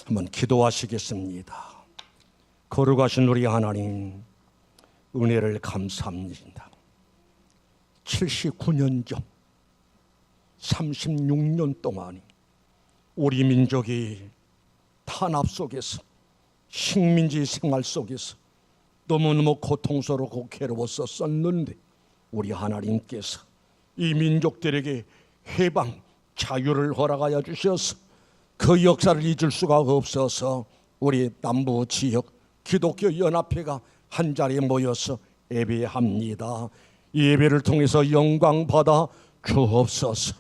한번 기도하시겠습니다. 거룩하신 우리 하나님, 은혜를 감사합니다. 79년 전 36년 동안 우리 민족이 탄압 속에서, 식민지 생활 속에서 너무너무 고통스럽고 괴로웠었는데 우리 하나님께서 이 민족들에게 해방, 자유를 허락하여 주셔서 그 역사를 잊을 수가 없어서 우리 남부 지역 기독교 연합회가 한자리에 모여서 예배합니다. 이 예배를 통해서 영광 받아 주옵소서.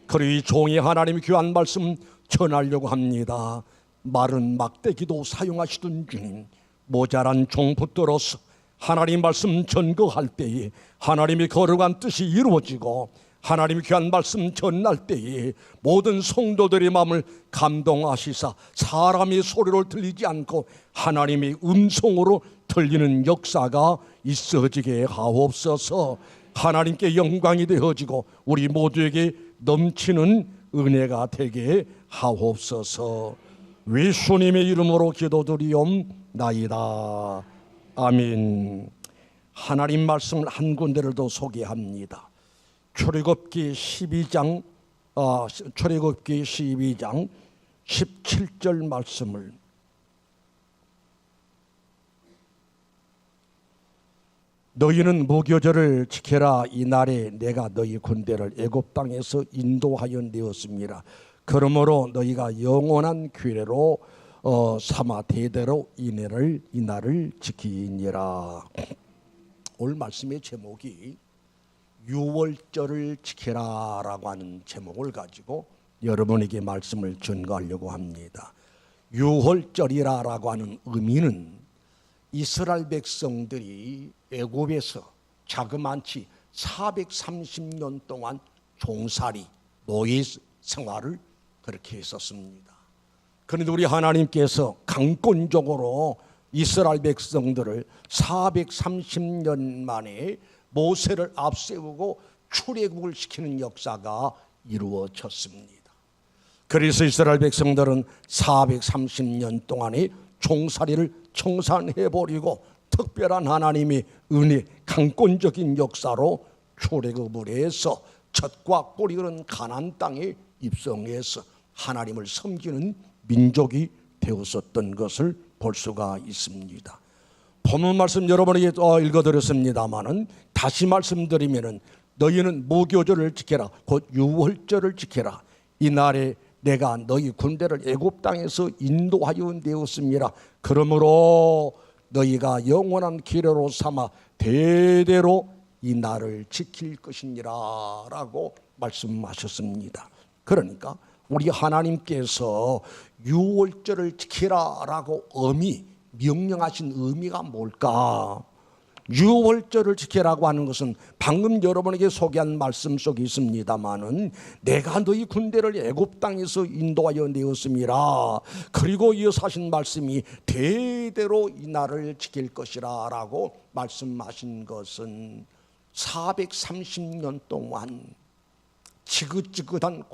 그리고 이 종이 하나님의 귀한 말씀 전하려고 합니다. 마른 막대기도 사용하시던 주님, 모자란 종 붙들어서 하나님 말씀 전거할 때에 하나님의 거룩한 뜻이 이루어지고 하나님의 귀한 말씀 전할 때에 모든 성도들의 마음을 감동하시사 사람의 소리로 들리지 않고 하나님의 음성으로 들리는 역사가 있어지게 하옵소서. 하나님께 영광이 되어지고 우리 모두에게 넘치는 은혜가 되게 하옵소서. 예수님의 이름으로 기도드리옵나이다. 아멘. 하나님 말씀을 한 군데를 더 소개합니다. 출애굽기 12장 17절 말씀을 너희는 무교절을 지켜라. 이날에 내가 너희 군대를 애굽 땅에서 인도하여 내었습니다. 그러므로 너희가 영원한 규례로 삼아 대대로 이날을 지키니라. 오늘 말씀의 제목이 유월절을 지켜라 라고 하는 제목을 가지고 여러분에게 말씀을 전가하려고 합니다. 유월절이라고 하는 의미는 이스라엘 백성들이 애굽에서 자그만치 430년 동안 종살이, 노예 생활을 그렇게 했었습니다. 그런데 우리 하나님께서 강권적으로 이스라엘 백성들을 430년 만에 모세를 앞세우고 출애굽을 시키는 역사가 이루어졌습니다. 그래서 이스라엘 백성들은 430년 동안의 종살이를 청산해버리고 특별한 하나님의 은혜, 강권적인 역사로 출애굽을 해서 젖과 꿀이 흐르는 가나안 땅에 입성해서 하나님을 섬기는 민족이 되었었던 것을 볼 수가 있습니다. 본문 말씀 여러분에게 읽어드렸습니다마는 다시 말씀드리면은 너희는 무교절을 지켜라, 곧 유월절을 지켜라. 이날에 내가 너희 군대를 애굽 땅에서 인도하여 내었습니다. 그러므로 너희가 영원한 기례로 삼아 대대로 이 날을 지킬 것이니라 라고 말씀하셨습니다. 그러니까 우리 하나님께서 유월절을 지키라 라고 명령하신 의미가 뭘까? 유월절을 지키라고 하는 것은 방금 여러분에게 소개한 말씀 속에 있습니다마는 내가 너희 군대를 애굽 땅에서 인도하여 내었음이라. 그리고 이어서 하신 말씀이 대대로 이 날을 지킬 것이라 라고 말씀하신 것은 430년 동안 지긋지긋한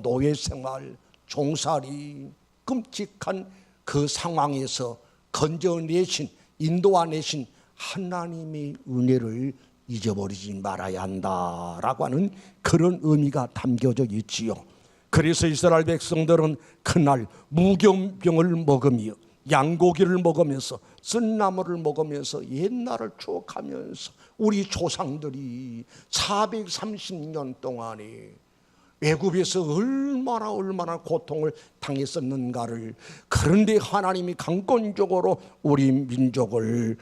노예 생활, 종살이, 끔찍한 그 상황에서 건져내신, 인도해내신 하나님의 은혜를 잊어버리지 말아야 한다라고 하는 그런 의미가 담겨져 있지요. 그래서 이스라엘 백성들은 그날 무교병을 먹으며 양고기를 먹으면서 쓴나물을 먹으면서 옛날을 추억하면서 우리 조상들이 430년 동안에 애굽에서 얼마나 고통을 당했었는가를, 그런데 하나님이 강권적으로 우리 민족을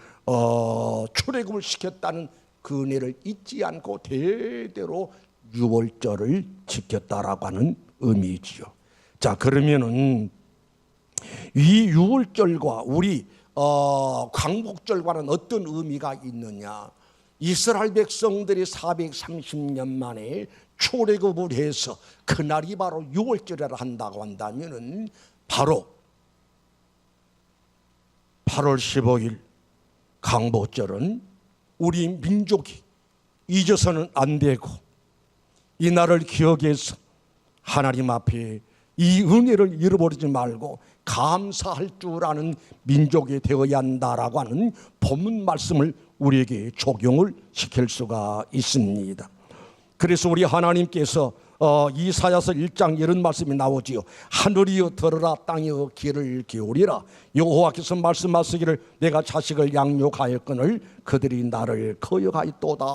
출애굽을 시켰다는 그 은혜를 잊지 않고 대대로 유월절을 지켰다라고 하는 의미지요. 자, 그러면은 이 유월절과 우리 광복절과는 어떤 의미가 있느냐? 이스라엘 백성들이 430년 만에 출애굽을 해서 그날이 바로 유월절이라 한다고 한다면은 바로 8월 15일 광복절은 우리 민족이 잊어서는 안 되고 이 날을 기억해서 하나님 앞에 이 은혜를 잃어버리지 말고 감사할 줄 아는 민족이 되어야 한다라고 하는 본문 말씀을 우리에게 적용을 시킬 수가 있습니다. 그래서 우리 하나님께서 이사야서 1장 이런 말씀이 나오지요. 하늘이여 들으라, 땅이여 귀를 기울이라. 여호와께서 말씀하시기를 내가 자식을 양육하였거늘 그들이 나를 거역하였도다.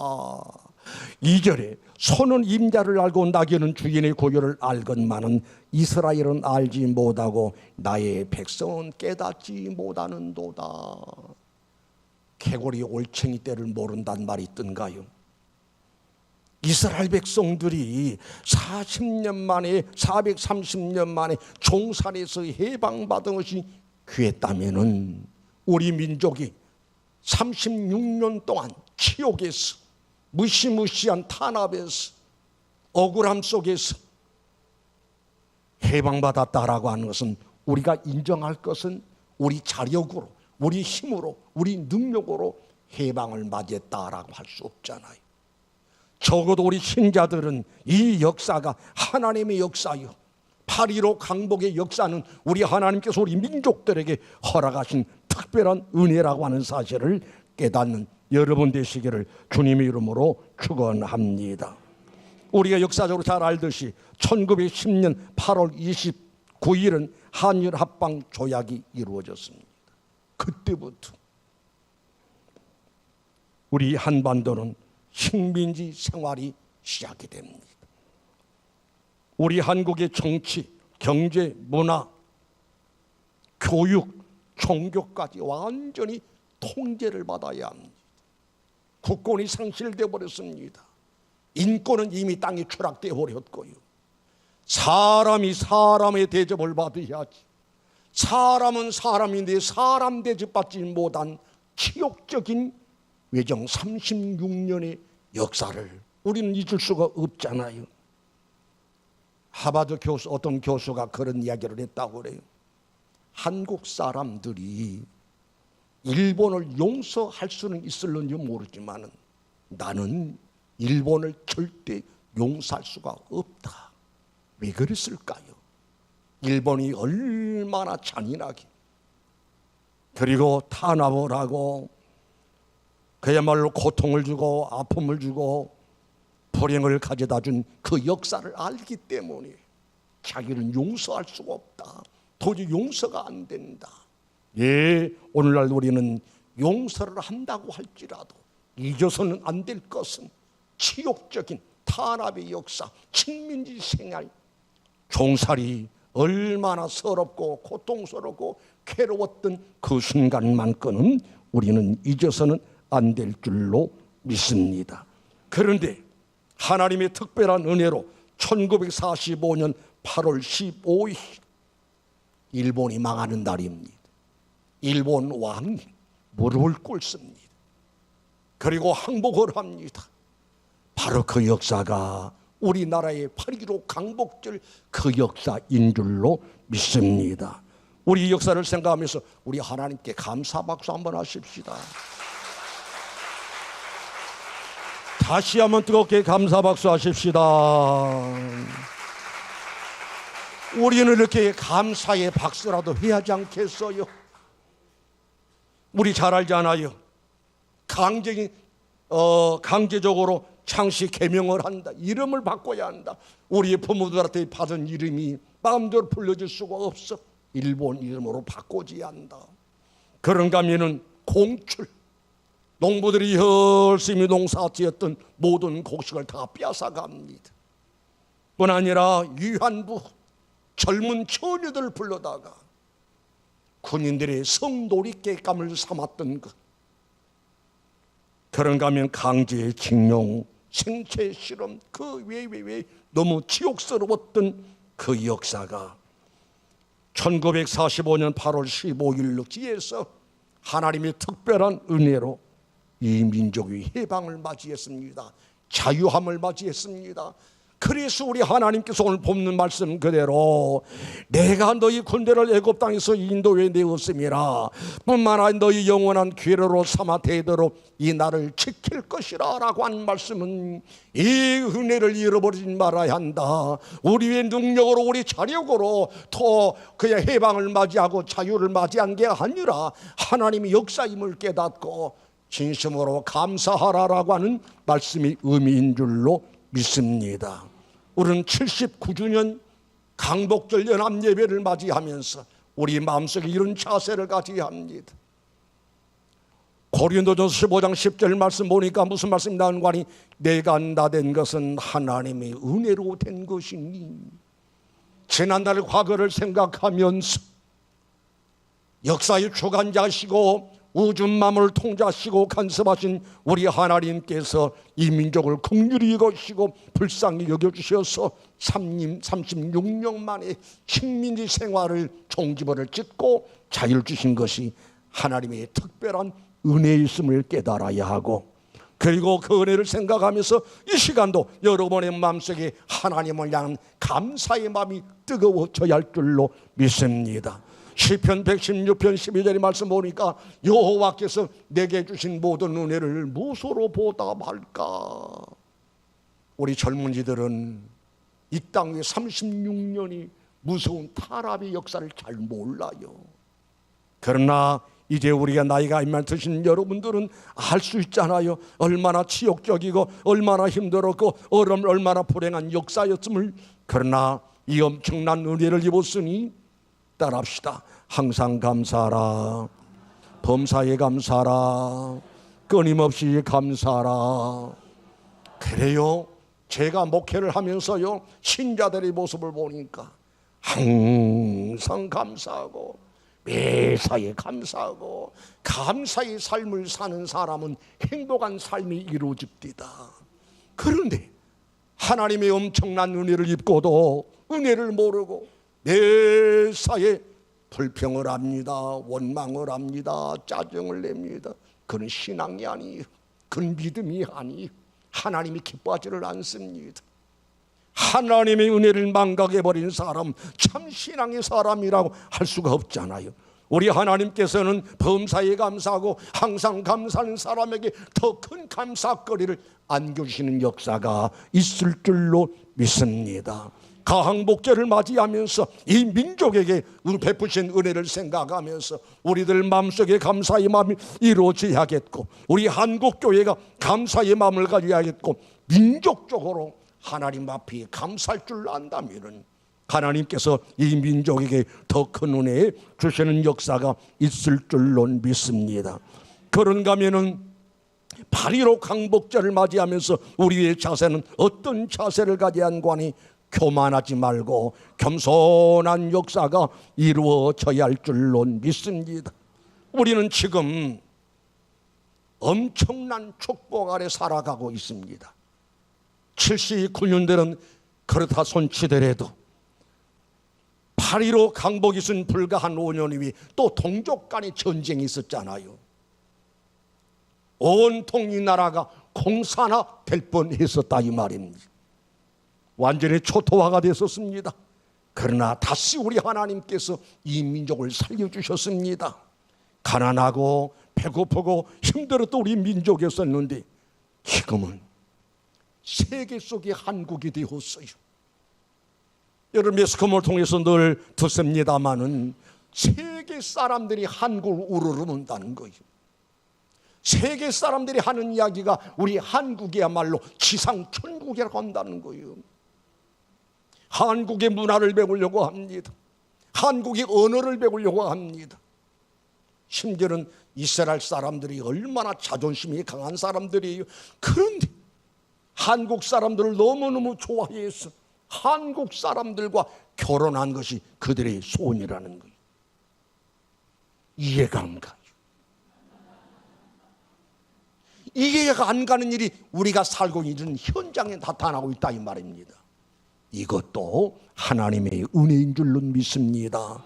2절에 소는 임자를 알고 나귀는 주인의 고유를 알건만은 이스라엘은 알지 못하고 나의 백성은 깨닫지 못하는도다. 개구리 올챙이 떼를 모른단 말이 있던가요? 이스라엘 백성들이 40년 만에 430년 만에 종살에서 해방받은 것이 귀했다면은 우리 민족이 36년 동안 치욕에서 무시무시한 탄압에서 억울함 속에서 해방받았다라고 하는 것은 우리가 인정할 것은 우리 자력으로, 우리 힘으로, 우리 능력으로 해방을 맞이했다라고 할 수 없잖아요. 적어도 우리 신자들은 이 역사가 하나님의 역사요, 8.15 강복의 역사는 우리 하나님께서 우리 민족들에게 허락하신 특별한 은혜라고 하는 사실을 깨닫는 여러분 되시기를 주님의 이름으로 축원합니다. 우리가 역사적으로 잘 알듯이 1910년 8월 29일은 한일 합방 조약이 이루어졌습니다. 그때부터 우리 한반도는 식민지 생활이 시작이 됩니다. 우리 한국의 정치, 경제, 문화, 교육, 종교까지 완전히 통제를 받아야 합니다. 국권이 상실되어 버렸습니다. 인권은 이미 땅에 추락되어 버렸고요. 사람이 사람의 대접을 받아야지. 사람은 사람인데 사람 대접받지 못한 치욕적인 외정 36년의 역사를 우리는 잊을 수가 없잖아요. 하버드 교수, 어떤 교수가 그런 이야기를 했다고 그래요. 한국 사람들이 일본을 용서할 수는 있을는지 모르지만 나는 일본을 절대 용서할 수가 없다. 왜 그랬을까요? 일본이 얼마나 잔인하게 그리고 탄압을 하고 그야말로 고통을 주고 아픔을 주고 불행을 가져다 준 그 역사를 알기 때문에 자기는 용서할 수가 없다. 도저히 용서가 안 된다. 예, 오늘날 우리는 용서를 한다고 할지라도 잊어서는 안 될 것은 치욕적인 탄압의 역사, 식민지 생활, 종살이 얼마나 서럽고 고통스럽고 괴로웠던 그 순간만큼은 우리는 잊어서는 안 될 줄로 믿습니다. 그런데 하나님의 특별한 은혜로 1945년 8월 15일 일본이 망하는 날입니다. 일본 왕이 무릎을 꿇습니다. 그리고 항복을 합니다. 바로 그 역사가 우리나라의 8.15 강복절 그 역사인 줄로 믿습니다. 우리 역사를 생각하면서 우리 하나님께 감사 박수 한번 하십시다. 다시 한번 뜨겁게 감사 박수 하십시다. 우리는 이렇게 감사의 박수라도 해야 하지 않겠어요? 우리 잘 알잖아요. 강제적으로 창씨 개명을 한다. 이름을 바꿔야 한다. 우리의 부모들한테 받은 이름이 마음대로 불려질 수가 없어. 일본 이름으로 바꿔줘야 한다. 그런가 하면은 공출, 농부들이 열심히 농사지었던 모든 곡식을 다 빼앗아갑니다. 뿐 아니라 위안부 젊은 처녀들을 불러다가 군인들의 성놀이객감을 삼았던 것, 그런가 하면 강제징용, 생체 실험, 그 외 너무 치욕스러웠던 그 역사가 1945년 8월 15일로 지에서 하나님의 특별한 은혜로 이 민족이 해방을 맞이했습니다. 자유함을 맞이했습니다. 그래서 우리 하나님께서 오늘 본문 말씀 그대로 내가 너희 군대를 애굽 땅에서 인도해 내었음이라 뿐만 아니라 너희 영원한 기회로 삼아 대대로 이 나를 지킬 것이라 라고 하는 말씀은 이 은혜를 잃어버리지 말아야 한다. 우리의 능력으로 우리 자력으로 더 그냥 해방을 맞이하고 자유를 맞이한 게 아니라 하나님의 역사임을 깨닫고 진심으로 감사하라라고 하는 말씀이 의미인 줄로 믿습니다. 우리는 79주년 강복절 연합예배를 맞이하면서 우리 마음속에 이런 자세를 가져야 합니다. 고린도전서 15장 10절 말씀 보니까 무슨 말씀이 나오는 거니? 내가 나된 것은 하나님의 은혜로 된 것이니. 지난날 과거를 생각하면서 역사의 주관자시고 우주 만물을 통제하시고 간섭하신 우리 하나님께서 이 민족을 긍휼히 여기시고 불쌍히 여겨주셔서 36년 만에 식민지 생활을 종지부를 짓고 자유를 주신 것이 하나님의 특별한 은혜있음을 깨달아야 하고, 그리고 그 은혜를 생각하면서 이 시간도 여러분의 마음속에 하나님을 향한 감사의 마음이 뜨거워져야 할 줄로 믿습니다. 시편 116편 12절의 말씀 보니까 여호와께서 내게 주신 모든 은혜를 무엇으로 보답할까? 우리 젊은이들은 이 땅에 36년이 무서운 타락의 역사를 잘 몰라요. 그러나 이제 우리가 나이가 이만 드신 여러분들은 알 수 있잖아요. 얼마나 치욕적이고 얼마나 힘들었고 얼마나 불행한 역사였음을. 그러나 이 엄청난 은혜를 입었으니 따라합시다. 항상 감사하라. 범사에 감사하라. 끊임없이 감사하라. 그래요. 제가 목회를 하면서요, 신자들의 모습을 보니까 항상 감사하고 매사에 감사하고 감사의 삶을 사는 사람은 행복한 삶이 이루어집니다. 그런데 하나님의 엄청난 은혜를 입고도 은혜를 모르고 매사에 불평을 합니다. 원망을 합니다. 짜증을 냅니다. 그건 신앙이 아니에요. 그건 믿음이 아니에요. 하나님이 기뻐하지를 않습니다. 하나님의 은혜를 망각해버린 사람, 참 신앙의 사람이라고 할 수가 없잖아요. 우리 하나님께서는 범사에 감사하고 항상 감사하는 사람에게 더 큰 감사거리를 안겨주시는 역사가 있을 줄로 믿습니다. 가항복절을 맞이하면서 이 민족에게 베푸신 은혜를 생각하면서 우리들 마음속에 감사의 마음이 이루어져야겠고, 우리 한국교회가 감사의 마음을 가져야겠고, 민족적으로 하나님 앞에 감사할 줄 안다면 하나님께서 이 민족에게 더 큰 은혜 주시는 역사가 있을 줄로 믿습니다. 그런가 하면은 8.15 강복절을 맞이하면서 우리의 자세는 어떤 자세를 가져야 하는가니, 교만하지 말고 겸손한 역사가 이루어져야 할 줄로 믿습니다. 우리는 지금 엄청난 축복 아래 살아가고 있습니다. 79년대는 그렇다 손치더라도 8.15 강복이 있은 불과 한 5년 후에 또 동족 간의 전쟁이 있었잖아요. 온통 이 나라가 공산화 될 뻔했었다 이 말입니다. 완전히 초토화가 됐었습니다. 그러나 다시 우리 하나님께서 이 민족을 살려주셨습니다. 가난하고 배고프고 힘들었던 우리 민족이었었는데 지금은 세계 속의 한국이 되었어요. 여러분 매스컴을 통해서 늘 듣습니다마는 세계 사람들이 한국을 우러러본다는 거예요. 세계 사람들이 하는 이야기가 우리 한국이야말로 지상 천국이라고 한다는 거예요. 한국의 문화를 배우려고 합니다. 한국의 언어를 배우려고 합니다. 심지어는 이스라엘 사람들이 얼마나 자존심이 강한 사람들이에요. 그런데 한국 사람들을 너무너무 좋아해서 한국 사람들과 결혼한 것이 그들의 소원이라는 거예요. 이해가 안 가요. 이해가 안 가는 일이 우리가 살고 있는 현장에 나타나고 있다 이 말입니다. 이것도 하나님의 은혜인 줄로 믿습니다.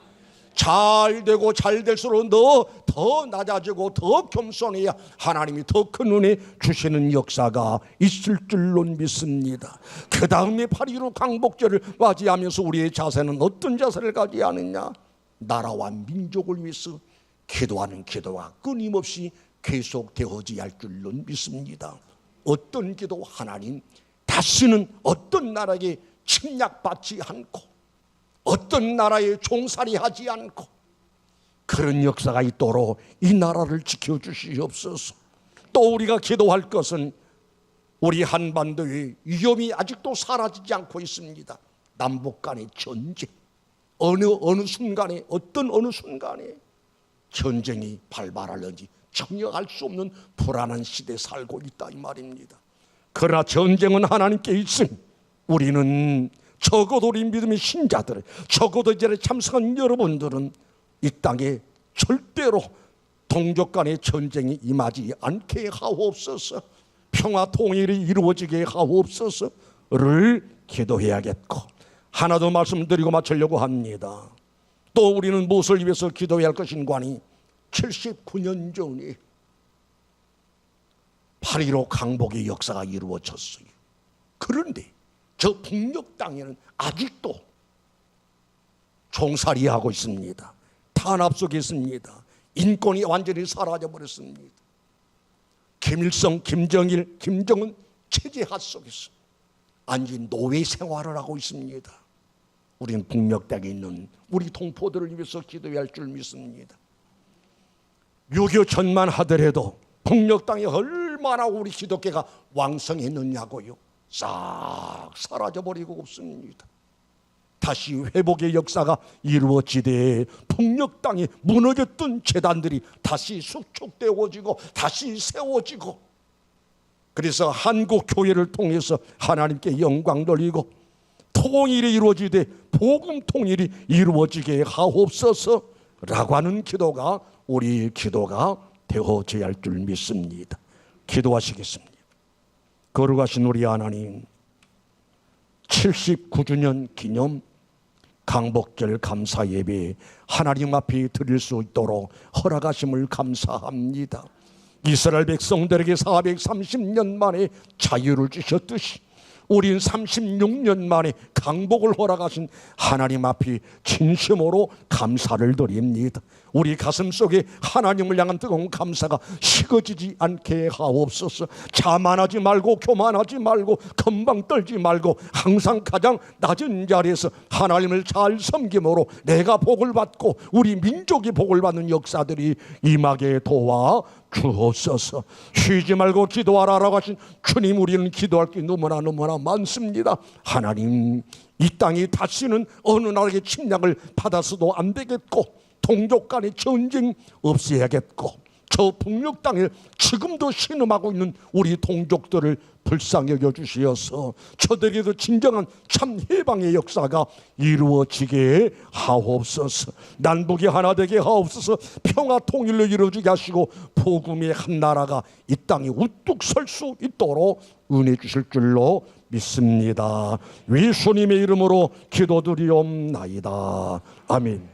잘 되고 잘 될수록 너 더 낮아지고 더 겸손해야 하나님이 더 큰 은혜 주시는 역사가 있을 줄로 믿습니다. 그 다음에 8.15 광복절을 맞이하면서 우리의 자세는 어떤 자세를 가져야 하느냐? 나라와 민족을 위해서 기도하는 기도가 끊임없이 계속되어져야 할 줄로 믿습니다. 어떤 기도? 하나님, 다시는 어떤 나라에 침략받지 않고 어떤 나라에 종살이하지 않고 그런 역사가 있도록 이 나라를 지켜주시옵소서. 또 우리가 기도할 것은 우리 한반도의 위험이 아직도 사라지지 않고 있습니다. 남북 간의 전쟁, 어느 순간에 어느 순간에 전쟁이 발발하는지 전혀 알 수 없는 불안한 시대에 살고 있다 이 말입니다. 그러나 전쟁은 하나님께 있으니 우리는 적어도 우리 믿음의 신자들, 적어도 이제 참석한 여러분들은 이 땅에 절대로 동족 간의 전쟁이 임하지 않게 하옵소서, 평화 통일이 이루어지게 하옵소서를 기도해야겠고, 하나 더 말씀드리고 마치려고 합니다. 또 우리는 무엇을 위해서 기도해야 할 것인가니 79년 전에 8.15 강복의 역사가 이루어졌어요. 그런데 저 북녘 땅에는 아직도 종살이하고 있습니다. 탄압 속에 있습니다. 인권이 완전히 사라져버렸습니다. 김일성, 김정일, 김정은 체제하 속에서 완전히 노예 생활을 하고 있습니다. 우리는 북녘 땅에 있는 우리 동포들을 위해서 기도해야 할 줄 믿습니다. 6.25 전만 하더라도 북녘 땅에 얼마나 우리 기독교가 왕성했느냐고요. 싹 사라져버리고 없습니다. 다시 회복의 역사가 이루어지되 북녘 땅에 무너졌던 재단들이 다시 수축되어지고 다시 세워지고, 그래서 한국 교회를 통해서 하나님께 영광 돌리고 통일이 이루어지되 복음 통일이 이루어지게 하옵소서라고 하는 기도가 우리 기도가 되어져야 할 줄 믿습니다. 기도하시겠습니다. 거룩하신 우리 하나님, 79주년 기념 강복절 감사 예배 하나님 앞에 드릴 수 있도록 허락하심을 감사합니다. 이스라엘 백성들에게 430년 만에 자유를 주셨듯이 우린 36년 만에 강복을 허락하신 하나님 앞에 진심으로 감사를 드립니다. 우리 가슴 속에 하나님을 향한 뜨거운 감사가 식어지지 않게 하옵소서. 자만하지 말고 교만하지 말고 건방 떨지 말고 항상 가장 낮은 자리에서 하나님을 잘 섬김으로 내가 복을 받고 우리 민족이 복을 받는 역사들이 임하게 도와 주옵소서. 쉬지 말고 기도하라라고 하신 주님, 우리는 기도할 게 너무나 많습니다. 하나님, 이 땅이 다시는 어느 나라의 침략을 받아서도 안 되겠고 동족 간의 전쟁 없애야겠고, 저 북녘 땅에 지금도 신음하고 있는 우리 동족들을 불쌍히 여겨주시어서 저들에게도 진정한 참 해방의 역사가 이루어지게 하옵소서. 남북이 하나 되게 하옵소서. 평화 통일로 이루어지게 하시고 복음의 한 나라가 이 땅에 우뚝 설 수 있도록 은혜 주실 줄로 믿습니다. 예수님의 이름으로 기도드리옵나이다. 아멘.